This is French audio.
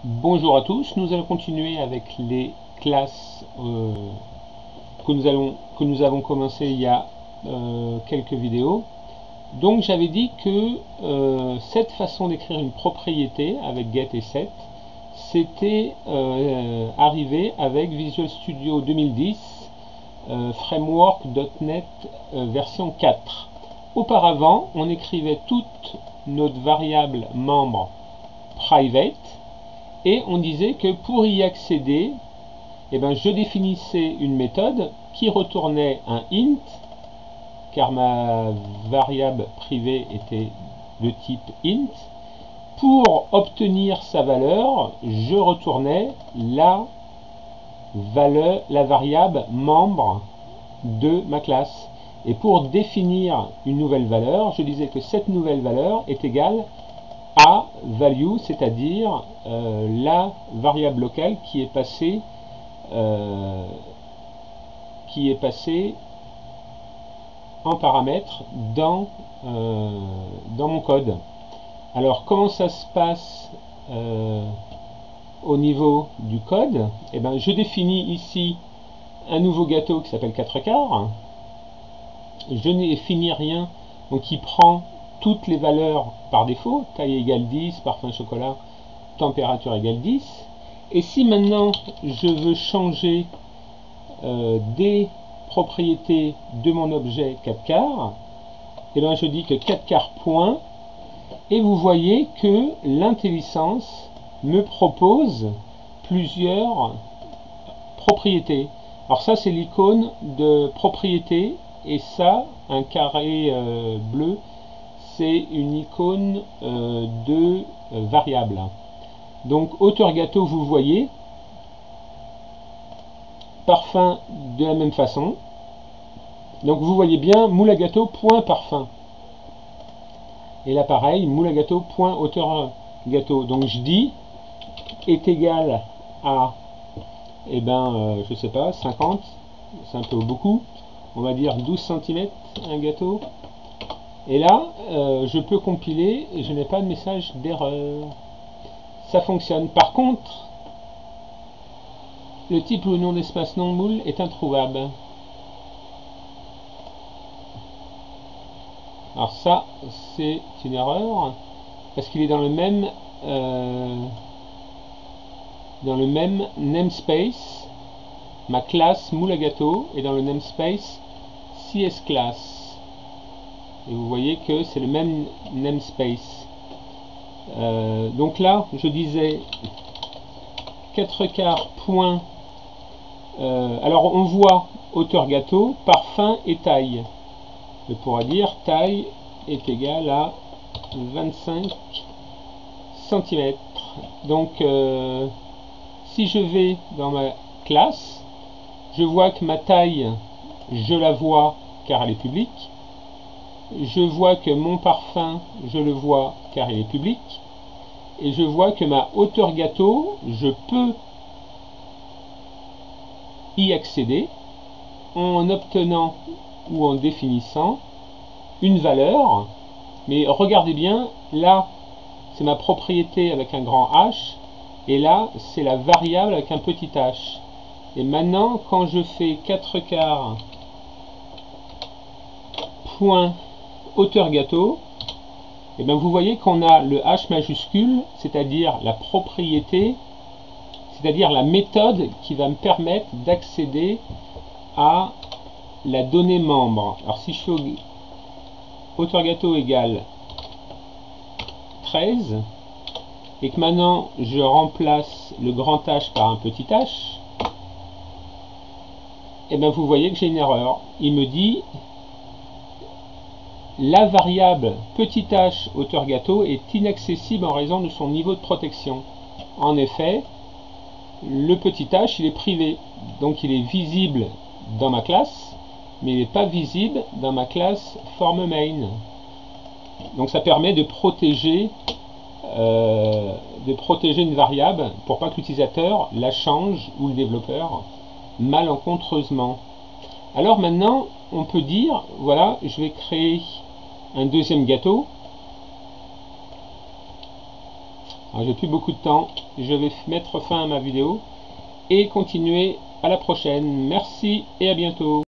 Bonjour à tous, nous allons continuer avec les classes que nous avons commencé il y a quelques vidéos. Donc j'avais dit que cette façon d'écrire une propriété avec get et set, c'était arrivé avec Visual Studio 2010 Framework.NET version 4. Auparavant, on écrivait toute notre variable membre private et on disait que pour y accéder, je définissais une méthode qui retournait un int, car ma variable privée était de type int. Pour obtenir sa valeur, je retournais la variable membre de ma classe. Et pour définir une nouvelle valeur, je disais que cette nouvelle valeur est égale à value, c'est-à-dire la variable locale qui est passée en paramètre dans mon code. Alors comment ça se passe au niveau du code? Je définis ici un nouveau gâteau qui s'appelle 4 quarts. Je n'ai fini rien, donc il prend toutes les valeurs par défaut, taille égale 10, parfum chocolat, température égale 10. Et si maintenant je veux changer des propriétés de mon objet 4 quarts, je dis que 4 quarts point, et vous voyez que l'intelligence me propose plusieurs propriétés. Alors ça c'est l'icône de propriété, et ça, un carré bleu, c'est une icône de variable. Donc auteur gâteau, vous voyez, parfum de la même façon. Donc vous voyez bien moule à gâteau point parfum. Et là pareil, moule à gâteau point auteur gâteau. Donc je dis est égal à, je sais pas, 50, c'est un peu beaucoup, on va dire 12 cm un gâteau. Et là, je peux compiler et je n'ai pas de message d'erreur. Ça fonctionne. Par contre, le type ou le nom d'espace non moule est introuvable. Alors ça, c'est une erreur, parce qu'il est dans le même namespace. Ma classe moule à gâteau est dans le namespace CSClass. Et vous voyez que c'est le même namespace. Donc là, je disais 4 quarts point. Alors on voit hauteur gâteau, parfum et taille. Je pourrais dire taille est égale à 25 cm. Donc si je vais dans ma classe, je vois que ma taille, je la vois car elle est publique. Je vois que mon parfum, je le vois car il est public. Et je vois que ma hauteur gâteau, je peux y accéder en obtenant ou en définissant une valeur. Mais regardez bien, là c'est ma propriété avec un grand H, et là c'est la variable avec un petit h. Et maintenant quand je fais 4 quarts point hauteur gâteau, vous voyez qu'on a le H majuscule, c'est-à-dire la propriété, c'est-à-dire la méthode qui va me permettre d'accéder à la donnée membre. Alors si je fais hauteur gâteau égale 13, et que maintenant je remplace le grand H par un petit h, vous voyez que j'ai une erreur. Il me dit la variable petit h hauteur gâteau est inaccessible en raison de son niveau de protection. En effet, le petit h il est privé, donc il est visible dans ma classe, mais il n'est pas visible dans ma classe form main. Donc ça permet de protéger une variable pour pas que l'utilisateur la change, ou le développeur, malencontreusement. Alors maintenant on peut dire voilà, je vais créer un deuxième gâteau. Alors j'ai plus beaucoup de temps, je vais mettre fin à ma vidéo et continuer à la prochaine. Merci et à bientôt.